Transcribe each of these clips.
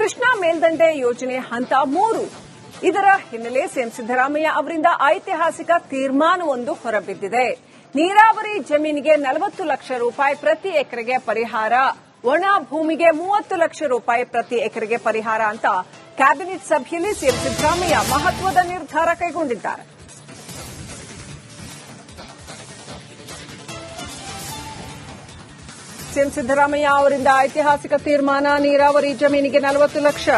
ಕೃಷ್ಣಾ ಮೇಲ್ದಂಡೆ ಯೋಜನೆ ಹಂತ 3 ಇದರ ಹಿನ್ನೆಲೆ ಸಿಎಂ ಸಿದ್ದರಾಮಯ್ಯ ಅವರಿಂದ ಐತಿಹಾಸಿಕ ತೀರ್ಮಾನವೊಂದು ಹೊರಬಿದ್ದಿದೆ. ನೀರಾವರಿ ಜಮೀನಿಗೆ 40 ಲಕ್ಷ ರೂಪಾಯಿ ಪ್ರತಿ ಎಕರೆಗೆ ಪರಿಹಾರ, ಒಣ ಭೂಮಿಗೆ 30 ಲಕ್ಷ ರೂಪಾಯಿ ಪ್ರತಿ ಎಕರೆಗೆ ಪರಿಹಾರ ಅಂತ ಕ್ಯಾಬಿನೆಟ್ ಸಭೆಯಲ್ಲಿ ಸಿಎಂ ಸಿದ್ದರಾಮಯ್ಯ ಮಹತ್ವದ ನಿರ್ಧಾರ ಕೈಗೊಂಡಿದ್ದಾರೆ. ಸಿಎಂ ಸಿದ್ದರಾಮಯ್ಯ ಅವರಿಂದ ಐತಿಹಾಸಿಕ ತೀರ್ಮಾನ, ನೀರಾವರಿ ಜಮೀನಿಗೆ 40 ಲಕ್ಷ,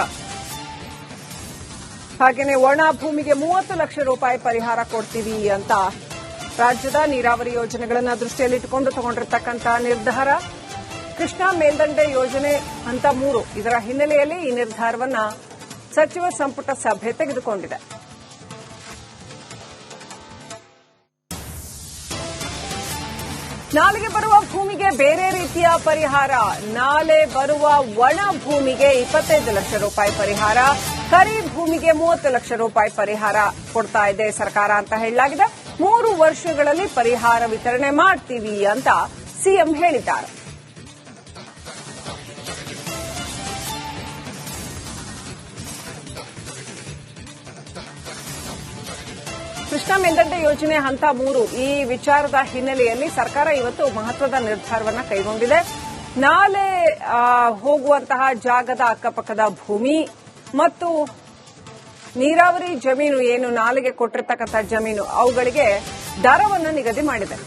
ಹಾಗೆಯೇ ಒಣ ಭೂಮಿಗೆ 30 ಲಕ್ಷ ರೂಪಾಯಿ ಪರಿಹಾರ ಕೊಡ್ತೀವಿ ಅಂತ ರಾಜ್ಯದ ನೀರಾವರಿ ಯೋಜನೆಗಳನ್ನು ದೃಷ್ಟಿಯಲ್ಲಿಟ್ಟುಕೊಂಡು ತಗೊಂಡಿರತಕ್ಕಂಥ ನಿರ್ಧಾರ. ಕೃಷ್ಣಾ ಮೇಲ್ದಂಡೆ ಯೋಜನೆ ಹಂತ 3 ಇದರ ಹಿನ್ನೆಲೆಯಲ್ಲಿ ಈ ನಿರ್ಧಾರವನ್ನು ಸಚಿವ ಸಂಪುಟ ಸಭೆ ತೆಗೆದುಕೊಂಡಿದೆ. ನಾಲೆಗೆ ಬರುವ ಭೂಮಿಗೆ ಬೇರೆ ರೀತಿಯ ಪರಿಹಾರ, ನಾಲೆ ಬರುವ ಒಣ ಭೂಮಿಗೆ 25 ಲಕ್ಷ ರೂಪಾಯಿ ಪರಿಹಾರ, ಕರಿ ಭೂಮಿಗೆ 30 ಲಕ್ಷ ರೂಪಾಯಿ ಪರಿಹಾರ ಕೊಡ್ತಾ ಇದೆ ಸರ್ಕಾರ ಅಂತ ಹೇಳಲಾಗಿದೆ. 3 ವರ್ಷಗಳಲ್ಲಿ ಪರಿಹಾರ ವಿತರಣೆ ಮಾಡ್ತೀವಿ ಅಂತ ಸಿಎಂ ಹೇಳಿದ್ದಾರೆ. ಕೃಷ್ಣಾ ಮೇಲ್ದಂಡೆ ಯೋಜನೆ ಹಂತ 3 ಈ ವಿಚಾರದ ಹಿನ್ನೆಲೆಯಲ್ಲಿ ಸರ್ಕಾರ ಇವತ್ತು ಮಹತ್ವದ ನಿರ್ಧಾರವನ್ನು ಕೈಗೊಂಡಿದೆ. ನಾಲೆ ಹೋಗುವಂತಹ ಜಾಗದ ಅಕ್ಕಪಕ್ಕದ ಭೂಮಿ ಮತ್ತು ನೀರಾವರಿ ಜಮೀನು ಏನು ನಾಲೆಗೆ ಕೊಟ್ಟಿರತಕ್ಕಂಥ ಜಮೀನು ಅವುಗಳಿಗೆ ದರವನ್ನು ನಿಗದಿ ಮಾಡಿದೆ.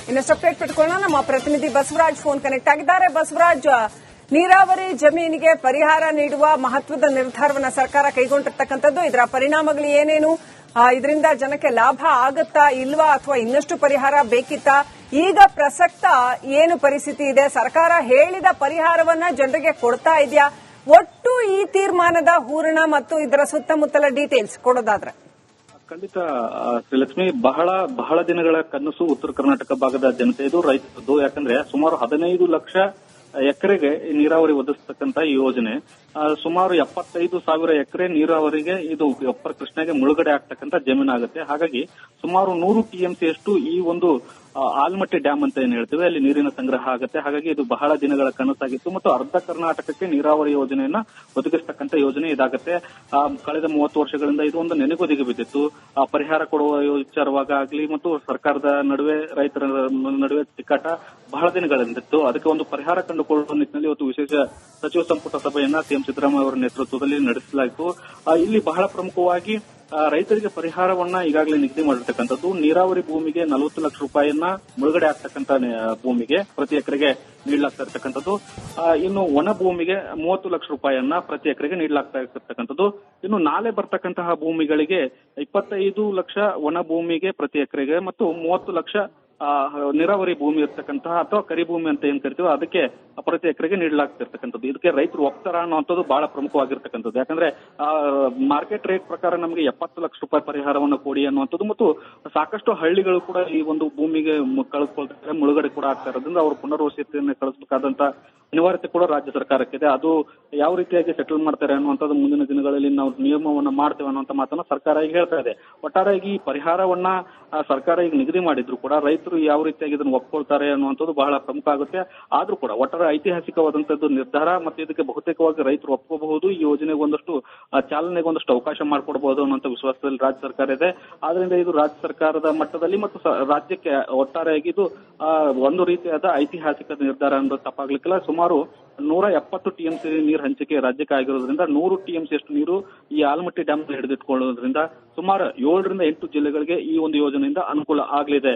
ಇನ್ನು ಸಪ್ರೇಟ್ ಪಟ್ಕೊಳ್ಳೋಣ. ನಮ್ಮ ಪ್ರತಿನಿಧಿ ಬಸವರಾಜ್ ಫೋನ್ ಕನೆಕ್ಟ್ ಆಗಿದ್ದಾರೆ. ಬಸವರಾಜ್, ನೀರಾವರಿ ಜಮೀನಿಗೆ ಪರಿಹಾರ ನೀಡುವ ಮಹತ್ವದ ನಿರ್ಧಾರವನ್ನು ಸರ್ಕಾರ ಕೈಗೊಂಡಿರ್ತಕ್ಕಂಥದ್ದು, ಇದರ ಪರಿಣಾಮಗಳು ಏನೇನು? ಇದರಿಂದ ಜನಕ್ಕೆ ಲಾಭ ಆಗತ್ತಾ ಇಲ್ವಾ, ಅಥವಾ ಇನ್ನಷ್ಟು ಪರಿಹಾರ ಬೇಕಿತ್ತಾ? ಈಗ ಪ್ರಸಕ್ತ ಏನು ಪರಿಸ್ಥಿತಿ ಇದೆ? ಸರ್ಕಾರ ಹೇಳಿದ ಪರಿಹಾರವನ್ನ ಜನರಿಗೆ ಕೊಡ್ತಾ ಇದೆಯಾ? ಒಟ್ಟು ಈ ತೀರ್ಮಾನದ ಹೂರಣ ಮತ್ತು ಇದರ ಸುತ್ತಮುತ್ತಲ ಡೀಟೇಲ್ಸ್ ಕೊಡೋದಾದ್ರೆ. ಖಂಡಿತ ಶ್ರೀಲಕ್ಷ್ಮಿ, ಬಹಳ ದಿನಗಳ ಕನಸು ಉತ್ತರ ಕರ್ನಾಟಕ ಭಾಗದ ಜನತೆಯದು, ರೈತರದ್ದು. ಯಾಕಂದ್ರೆ ಸುಮಾರು 15 ಲಕ್ಷ ಎಕರೆಗೆ ನೀರಾವರಿ ಒದಗಿಸತಕ್ಕಂತ ಈ ಯೋಜನೆ ಸುಮಾರು 75,000 ಎಕರೆ ನೀರಾವರಿಗೆ ಇದು ಅಪ್ಪರ್ ಕೃಷ್ಣಾಗೆ ಮುಳುಗಡೆ ಆಗ್ತಕ್ಕಂಥ ಜಮೀನಾಗುತ್ತೆ. ಹಾಗಾಗಿ ಸುಮಾರು 100 ಟಿಎಂಸಿ ಅಷ್ಟು ಈ ಒಂದು ಆಲ್ಮಟ್ಟಿ ಡ್ಯಾಮ್ ಅಂತ ಏನ್ ಹೇಳ್ತೀವಿ ಅಲ್ಲಿ ನೀರಿನ ಸಂಗ್ರಹ ಆಗುತ್ತೆ. ಹಾಗಾಗಿ ಇದು ಬಹಳ ದಿನಗಳ ಕನಸಾಗಿತ್ತು ಮತ್ತು ಅರ್ಧ ಕರ್ನಾಟಕಕ್ಕೆ ನೀರಾವರಿ ಯೋಜನೆಯನ್ನ ಒದಗಿಸತಕ್ಕಂಥ ಯೋಜನೆ ಇದಾಗುತ್ತೆ. ಕಳೆದ 30 ವರ್ಷಗಳಿಂದ ಇದು ಒಂದು ನೆನೆಗುದಿಗೆ ಬಿದ್ದಿತ್ತು. ಪರಿಹಾರ ಕೊಡುವ ವಿಚಾರವಾಗಲಿ ಮತ್ತು ಸರ್ಕಾರದ ನಡುವೆ ರೈತರ ನಡುವೆ ತಿಕ್ಕಾಟ ಬಹಳ ದಿನಗಳಿಂದಿತ್ತು. ಅದಕ್ಕೆ ಒಂದು ಪರಿಹಾರ ಕಂಡುಕೊಳ್ಳುವ ನಿಟ್ಟಿನಲ್ಲಿ ಇವತ್ತು ವಿಶೇಷ ಸಚಿವ ಸಂಪುಟ ಸಭೆಯನ್ನ ಸಿಎಂ ಸಿದ್ದರಾಮಯ್ಯ ಅವರ ನೇತೃತ್ವದಲ್ಲಿ ನಡೆಸಲಾಯಿತು. ಇಲ್ಲಿ ಬಹಳ ಪ್ರಮುಖವಾಗಿ ರೈತರಿಗೆ ಪರಿಹಾರವನ್ನ ಈಗಾಗಲೇ ನಿಗದಿ ಮಾಡಿರ್ತಕ್ಕಂಥದ್ದು. ನೀರಾವರಿ ಭೂಮಿಗೆ 40 ಲಕ್ಷ ರೂಪಾಯಿಯನ್ನ ಮುಳುಗಡೆ ಆಗ್ತಕ್ಕಂಥ ಭೂಮಿಗೆ ಪ್ರತಿ ಎಕರೆಗೆ ನೀಡಲಾಗ್ತಾ ಇರ್ತಕ್ಕಂಥದ್ದು. ಇನ್ನು ಒಣ ಭೂಮಿಗೆ 30 ಲಕ್ಷ ರೂಪಾಯಿಯನ್ನ ಪ್ರತಿ ಎಕರೆಗೆ ನೀಡಲಾಗ್ತಾ ಇರ್ತಕ್ಕಂಥದ್ದು. ಇನ್ನು ನಾಲೆ ಬರ್ತಕ್ಕಂತಹ ಭೂಮಿಗಳಿಗೆ 25 ಲಕ್ಷ ಒಣ ಭೂಮಿಗೆ ಪ್ರತಿ ಎಕರೆಗೆ ಮತ್ತು 30 ಲಕ್ಷ ನೀರಾವರಿ ಭೂಮಿ ಇರ್ತಕ್ಕಂತಹ ಅಥವಾ ಕರಿ ಭೂಮಿ ಅಂತ ಏನ್ ಕರಿತೀವೋ ಅದಕ್ಕೆ ಪ್ರತಿ ಎಕರೆಗೆ ನೀಡಲಾಗ್ತಿರ್ತಕ್ಕಂಥದ್ದು. ಇದಕ್ಕೆ ರೈತರು ಒಪ್ತಾರ ಅನ್ನುವಂಥದ್ದು ಬಹಳ ಪ್ರಮುಖವಾಗಿರ್ತಕ್ಕಂಥದ್ದು. ಯಾಕಂದ್ರೆ ಮಾರ್ಕೆಟ್ ರೇಟ್ ಪ್ರಕಾರ ನಮಗೆ 70 ಲಕ್ಷ ರೂಪಾಯಿ ಪರಿಹಾರವನ್ನು ಕೊಡಿ ಅನ್ನುವಂಥದ್ದು ಮತ್ತು ಸಾಕಷ್ಟು ಹಳ್ಳಿಗಳು ಕೂಡ ಈ ಒಂದು ಭೂಮಿಗೆ ಕಳೆದುಕೊಳ್ತಾರೆ, ಮುಳುಗಡೆ ಕೂಡ ಆಗ್ತಾ ಇರೋದ್ರಿಂದ ಅವರು ಪುನರ್ವಸತಿಯನ್ನು ಕಳಿಸಬೇಕಾದಂತ ಅನಿವಾರ್ಯತೆ ಕೂಡ ರಾಜ್ಯ ಸರ್ಕಾರಕ್ಕಿದೆ. ಅದು ಯಾವ ರೀತಿಯಾಗಿ ಸೆಟಲ್ ಮಾಡ್ತಾರೆ ಅನ್ನುವಂಥದ್ದು ಮುಂದಿನ ದಿನಗಳಲ್ಲಿ ನಾವು ನಿಯಮವನ್ನ ಮಾಡ್ತೇವೆ ಅನ್ನುವಂಥ ಮಾತನ್ನ ಸರ್ಕಾರ ಈಗ ಹೇಳ್ತಾ ಇದೆ. ಒಟ್ಟಾರೆಯಾಗಿ ಈ ಪರಿಹಾರವನ್ನ ಸರ್ಕಾರ ಈಗ ನಿಗದಿ ಮಾಡಿದ್ರು ಕೂಡ ರೈತರು ಯಾವ ರೀತಿಯಾಗಿ ಇದನ್ನು ಒಪ್ಕೊಳ್ತಾರೆ ಅನ್ನುವಂಥದ್ದು ಬಹಳ ಪ್ರಮುಖ ಆಗುತ್ತೆ. ಆದ್ರೂ ಕೂಡ ಒಟ್ಟಾರೆ ಐತಿಹಾಸಿಕವಾದಂತದ್ದು ನಿರ್ಧಾರ ಮತ್ತು ಇದಕ್ಕೆ ಬಹುತೇಕವಾಗಿ ರೈತರು ಒಪ್ಕೋಬಹುದು. ಈ ಯೋಜನೆಗೆ ಒಂದಷ್ಟು ಚಾಲನೆಗೆ ಒಂದಷ್ಟು ಅವಕಾಶ ಮಾಡಿಕೊಡಬಹುದು ಅನ್ನುವಂಥ ವಿಶ್ವಾಸದಲ್ಲಿ ರಾಜ್ಯ ಸರ್ಕಾರ ಇದೆ. ಆದ್ರಿಂದ ಇದು ರಾಜ್ಯ ಸರ್ಕಾರದ ಮಟ್ಟದಲ್ಲಿ ಮತ್ತು ರಾಜ್ಯಕ್ಕೆ ಒಟ್ಟಾರೆಯಾಗಿ ಇದು ಒಂದು ರೀತಿಯಾದ ಐತಿಹಾಸಿಕ ನಿರ್ಧಾರ ಅನ್ನೋದು ತಪ್ಪಾಗ್ಲಿಕ್ಕಿಲ್ಲ. ಸುಮಾರು 170 ಟಿಎಂಸಿ ನೀರು ಹಂಚಿಕೆ ರಾಜ್ಯಕ್ಕೆ ಆಗಿರೋದ್ರಿಂದ 100 ಟಿಎಂಸಿ ಅಷ್ಟು ನೀರು ಈ ಆಲಮಟ್ಟಿ ಡ್ಯಾಮ್ ಹಿಡಿದಿಟ್ಕೊಳ್ಳೋದ್ರಿಂದ ಸುಮಾರು 7 ರಿಂದ 8 ಜಿಲ್ಲೆಗಳಿಗೆ ಈ ಒಂದು ಯೋಜನೆಯಿಂದ ಅನುಕೂಲ ಆಗಲಿದೆ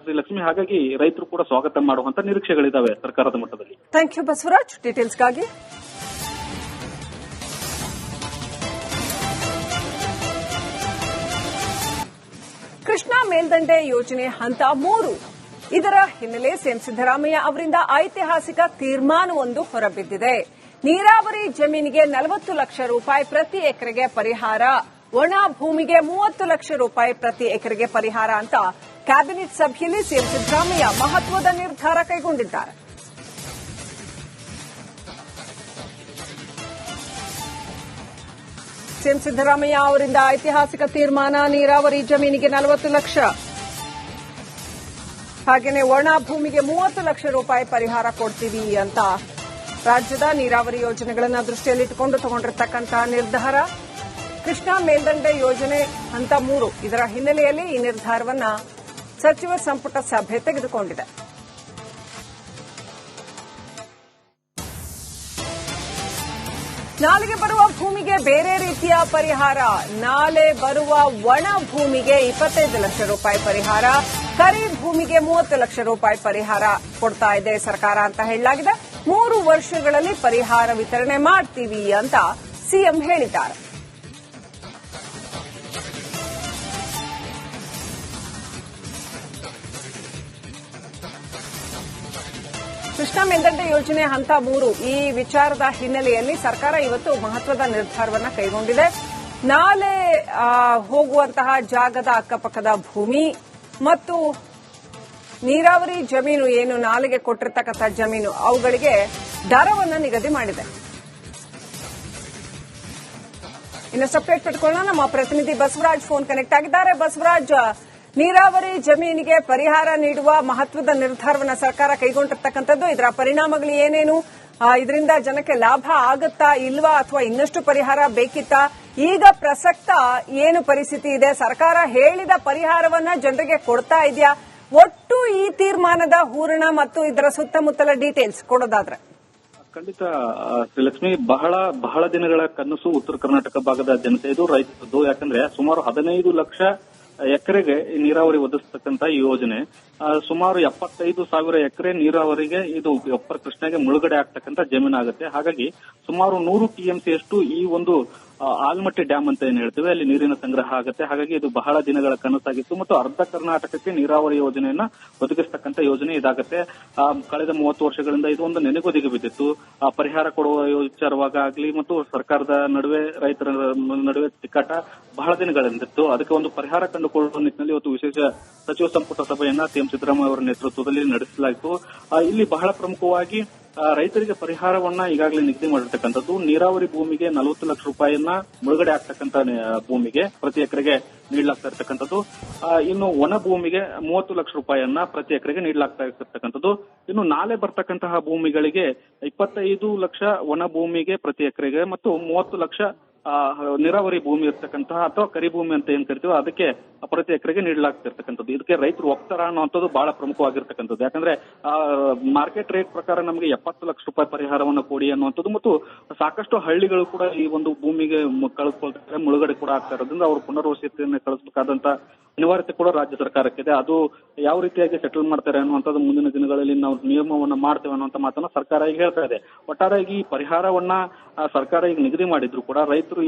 ಶ್ರೀಲಕ್ಷ್ಮಿ. ಹಾಗಾಗಿ ರೈತರು ಕೂಡ ಸ್ವಾಗತ ಮಾಡುವಂತ ನಿರೀಕ್ಷೆಗಳಿದ್ದಾವೆ ಸರ್ಕಾರದ ಮಟ್ಟದಲ್ಲಿ. ಥ್ಯಾಂಕ್ ಯು ಬಸವರಾಜ್ ಡೀಟೇಲ್ಸ್ಗಾಗಿ. ಕೃಷ್ಣಾ ಮೇಲ್ದಂಡೆ ಯೋಜನೆ ಹಂತ 3 ಇದರ ಹಿನ್ನೆಲೆ ಸಿಎಂ ಸಿದ್ದರಾಮಯ್ಯ ಅವರಿಂದ ಐತಿಹಾಸಿಕ ತೀರ್ಮಾನವೊಂದು ಹೊರಬಿದ್ದಿದೆ. ನೀರಾವರಿ ಜಮೀನಿಗೆ 40 ಲಕ್ಷ ರೂಪಾಯಿ ಪ್ರತಿ ಎಕರೆಗೆ ಪರಿಹಾರ, ಒಣ ಭೂಮಿಗೆ 30 ಲಕ್ಷ ರೂಪಾಯಿ ಪ್ರತಿ ಎಕರೆಗೆ ಪರಿಹಾರ ಅಂತ ಕ್ಯಾಬಿನೆಟ್ ಸಭೆಯಲ್ಲಿ ಸಿಎಂ ಸಿದ್ದರಾಮಯ್ಯ ಮಹತ್ವದ ನಿರ್ಧಾರ ಕೈಗೊಂಡಿದ್ದಾರೆ. ಸಿಎಂ ಸಿದ್ದರಾಮಯ್ಯ ಅವರಿಂದ ಐತಿಹಾಸಿಕ ತೀರ್ಮಾನ, ನೀರಾವರಿ ಜಮೀನಿಗೆ 40 ಲಕ್ಷ, ಹಾಗೆಯೇ ಒಣ ಭೂಮಿಗೆ 30 ಲಕ್ಷ ರೂಪಾಯಿ ಪರಿಹಾರ ಕೊಡ್ತೀವಿ ಅಂತ ರಾಜ್ಯದ ನೀರಾವರಿ ಯೋಜನೆಗಳನ್ನು ದೃಷ್ಟಿಯಲ್ಲಿಟ್ಟುಕೊಂಡು ತಗೊಂಡಿರತಕ್ಕಂತಹ ನಿರ್ಧಾರ. ಕೃಷ್ಣಾ ಮೇಲ್ದಂಡೆ ಯೋಜನೆ ಹಂತ 3 ಇದರ ಹಿನ್ನೆಲೆಯಲ್ಲಿ ಈ ನಿರ್ಧಾರವನ್ನು ಸಚಿವ ಸಂಪುಟ ಸಭೆ ತೆಗೆದುಕೊಂಡಿದೆ. ನಾಲೆಗೆ ಬರುವ ಭೂಮಿಗೆ ಬೇರೆ ರೀತಿಯ ಪರಿಹಾರ. ನಾಲೆ ಬರುವ ಒಣ ಭೂಮಿಗೆ 25 ಲಕ್ಷ ರೂಪಾಯಿ ಪರಿಹಾರ, ಕರಿ ಭೂಮಿಗೆ 30 ಲಕ್ಷ ರೂಪಾಯಿ ಪರಿಹಾರ ಕೊಡ್ತಾ ಇದೆ ಸರ್ಕಾರ ಅಂತ ಹೇಳಲಾಗಿದೆ. 3 ವರ್ಷಗಳಲ್ಲಿ ಪರಿಹಾರ ವಿತರಣೆ ಮಾಡ್ತೀವಿ ಅಂತ ಸಿಎಂ ಹೇಳಿದ್ದಾರೆ. ಕೃಷ್ಣಾ ಮೇಲ್ದಂಡೆ ಯೋಜನೆ ಹಂತ 3 ಈ ವಿಚಾರದ ಹಿನ್ನೆಲೆಯಲ್ಲಿ ಸರ್ಕಾರ ಇವತ್ತು ಮಹತ್ವದ ನಿರ್ಧಾರವನ್ನು ಕೈಗೊಂಡಿದೆ. ನಾಲೆ ಹೋಗುವಂತಹ ಜಾಗದ ಅಕ್ಕಪಕ್ಕದ ಭೂಮಿ ಮತ್ತು ನೀರಾವರಿ ಜಮೀನು ಏನು ನಾಲೆಗೆ ಕೊಟ್ಟಿರತಕ್ಕಂಥ ಜಮೀನು ಅವುಗಳಿಗೆ ದರವನ್ನು ನಿಗದಿ ಮಾಡಿದೆ. ಇನ್ನು ಸಪರೇಟ್ ಪಡ್ಕೊಳ್ಳೋಣ. ನಮ್ಮ ಪ್ರತಿನಿಧಿ ಬಸವರಾಜ್ ಫೋನ್ ಕನೆಕ್ಟ್ ಆಗಿದ್ದಾರೆ. ಬಸವರಾಜ್, ನೀರಾವರಿ ಜಮೀನಿಗೆ ಪರಿಹಾರ ನೀಡುವ ಮಹತ್ವದ ನಿರ್ಧಾರವನ್ನು ಸರ್ಕಾರ ಕೈಗೊಂಡಿರ್ತಕ್ಕಂಥದ್ದು, ಇದರ ಪರಿಣಾಮಗಳು ಏನೇನು? ಇದರಿಂದ ಜನಕ್ಕೆ ಲಾಭ ಆಗುತ್ತಾ ಇಲ್ವಾ, ಅಥವಾ ಇನ್ನಷ್ಟು ಪರಿಹಾರ ಬೇಕಿತ್ತಾ? ಈಗ ಪ್ರಸಕ್ತ ಏನು ಪರಿಸ್ಥಿತಿ ಇದೆ? ಸರ್ಕಾರ ಹೇಳಿದ ಪರಿಹಾರವನ್ನ ಜನರಿಗೆ ಕೊಡ್ತಾ ಇದೆಯಾ? ಒಟ್ಟು ಈ ತೀರ್ಮಾನದ ಹೂರಣ ಮತ್ತು ಇದರ ಸುತ್ತಮುತ್ತಲ ಡೀಟೇಲ್ಸ್ ಕೊಡೋದಾದ್ರೆ. ಖಂಡಿತ ಶ್ರೀಲಕ್ಷ್ಮಿ, ಬಹಳ ದಿನಗಳ ಕನಸು ಉತ್ತರ ಕರ್ನಾಟಕ ಭಾಗದ ಜನತೆ ಇದು, ರೈತರದ್ದು. ಯಾಕಂದ್ರೆ ಸುಮಾರು 15 ಲಕ್ಷ ಎಕರೆಗೆ ನೀರಾವರಿ ಒದಗಿಸತಕ್ಕಂತ ಈ ಯೋಜನೆ ಸುಮಾರು 75,000 ಎಕರೆ ನೀರಾವರಿಗೆ ಇದು ಅಪ್ಪರ್ ಕೃಷ್ಣಾಗೆ ಮುಳುಗಡೆ ಆಗ್ತಕ್ಕಂಥ ಜಮೀನಾಗುತ್ತೆ. ಹಾಗಾಗಿ ಸುಮಾರು 100 ಟಿಎಂಸಿ ಅಷ್ಟು ಈ ಒಂದು ಆಲ್ಮಟ್ಟಿ ಡ್ಯಾಮ್ ಅಂತ ಏನ್ ಹೇಳ್ತೀವಿ ಅಲ್ಲಿ ನೀರಿನ ಸಂಗ್ರಹ ಆಗುತ್ತೆ. ಹಾಗಾಗಿ ಇದು ಬಹಳ ದಿನಗಳ ಕನಸಾಗಿತ್ತು ಮತ್ತು ಅರ್ಧ ಕರ್ನಾಟಕಕ್ಕೆ ನೀರಾವರಿ ಯೋಜನೆಯನ್ನ ಒದಗಿಸತಕ್ಕಂತ ಯೋಜನೆ ಇದಾಗುತ್ತೆ. ಕಳೆದ 30 ವರ್ಷಗಳಿಂದ ಇದು ಒಂದು ನೆನೆಗುದಿಗೆ ಬಿದ್ದಿತ್ತು. ಪರಿಹಾರ ಕೊಡುವ ವಿಚಾರವಾಗಲಿ ಮತ್ತು ಸರ್ಕಾರದ ನಡುವೆ ರೈತರ ನಡುವೆ ತಿಕ್ಕಾಟ ಬಹಳ ದಿನಗಳಿಂದಿತ್ತು. ಅದಕ್ಕೆ ಒಂದು ಪರಿಹಾರ ಕಂಡುಕೊಳ್ಳುವ ನಿಟ್ಟಿನಲ್ಲಿ ಇವತ್ತು ವಿಶೇಷ ಸಚಿವ ಸಂಪುಟ ಸಭೆಯನ್ನ ಸಿಎಂ ಸಿದ್ದರಾಮಯ್ಯ ಅವರ ನೇತೃತ್ವದಲ್ಲಿ ನಡೆಸಲಾಯಿತು. ಇಲ್ಲಿ ಬಹಳ ಪ್ರಮುಖವಾಗಿ ರೈತರಿಗೆ ಪರಿಹಾರವನ್ನ ಈಗಾಗಲೇ ನಿಗದಿ ಮಾಡಿರ್ತಕ್ಕಂಥದ್ದು. ನೀರಾವರಿ ಭೂಮಿಗೆ 40 ಲಕ್ಷ ರೂಪಾಯಿಯನ್ನ ಮುಳುಗಡೆ ಆಗ್ತಕ್ಕಂಥ ಭೂಮಿಗೆ ಪ್ರತಿ ಎಕರೆಗೆ ನೀಡಲಾಗ್ತಾ ಇರ್ತಕ್ಕಂಥದ್ದು. ಇನ್ನು ಒಣ ಭೂಮಿಗೆ 30 ಲಕ್ಷ ರೂಪಾಯಿಯನ್ನ ಪ್ರತಿ ಎಕರೆಗೆ ನೀಡಲಾಗ್ತಾ ಇರ್ತಕ್ಕಂಥದ್ದು. ಇನ್ನು ನಾಲೆ ಬರ್ತಕ್ಕಂತಹ ಭೂಮಿಗಳಿಗೆ 25 ಲಕ್ಷ ಒಣ ಭೂಮಿಗೆ ಪ್ರತಿ ಎಕರೆಗೆ ಮತ್ತು 30 ಲಕ್ಷ ನೀರಾವರಿ ಭೂಮಿ ಇರ್ತಕ್ಕಂತಹ ಅಥವಾ ಕರಿ ಭೂಮಿ ಅಂತ ಏನ್ ಕರಿತೀವೋ ಅದಕ್ಕೆ ಪ್ರತಿ ಎಕರೆಗೆ ನೀಡಲಾಗ್ತಿರ್ತಕ್ಕಂಥದ್ದು. ಇದಕ್ಕೆ ರೈತರು ಒಪ್ತಾರ ಅನ್ನುವಂಥದ್ದು ಬಹಳ ಪ್ರಮುಖವಾಗಿರ್ತಕ್ಕಂಥದ್ದು. ಯಾಕಂದ್ರೆ ಮಾರ್ಕೆಟ್ ರೇಟ್ ಪ್ರಕಾರ ನಮಗೆ 70 ಲಕ್ಷ ರೂಪಾಯಿ ಪರಿಹಾರವನ್ನು ಕೊಡಿ ಅನ್ನುವಂಥದ್ದು ಮತ್ತು ಸಾಕಷ್ಟು ಹಳ್ಳಿಗಳು ಕೂಡ ಈ ಒಂದು ಭೂಮಿಗೆ ಕಳಿಸ್ಕೊಳ್ತಾರೆ, ಮುಳುಗಡೆ ಕೂಡ ಆಗ್ತಾ ಇರೋದ್ರಿಂದ ಅವರು ಪುನರ್ವಸತಿಯನ್ನು ಕಳಿಸಬೇಕಾದಂತ ಅನಿವಾರ್ಯತೆ ಕೂಡ ರಾಜ್ಯ ಸರ್ಕಾರಕ್ಕಿದೆ. ಅದು ಯಾವ ರೀತಿಯಾಗಿ ಸೆಟಲ್ ಮಾಡ್ತಾರೆ ಅನ್ನುವಂಥದ್ದು ಮುಂದಿನ ದಿನಗಳಲ್ಲಿ ನಾವು ನಿಯಮವನ್ನ ಮಾಡ್ತೇವೆ ಅನ್ನುವಂಥ ಮಾತನ್ನ ಸರ್ಕಾರ ಈಗ ಹೇಳ್ತಾ ಇದೆ. ಒಟ್ಟಾರೆಯಾಗಿ ಈ ಪರಿಹಾರವನ್ನ ಸರ್ಕಾರ ಈಗ ನಿಗದಿ ಮಾಡಿದ್ರು ಕೂಡ ರೈತರು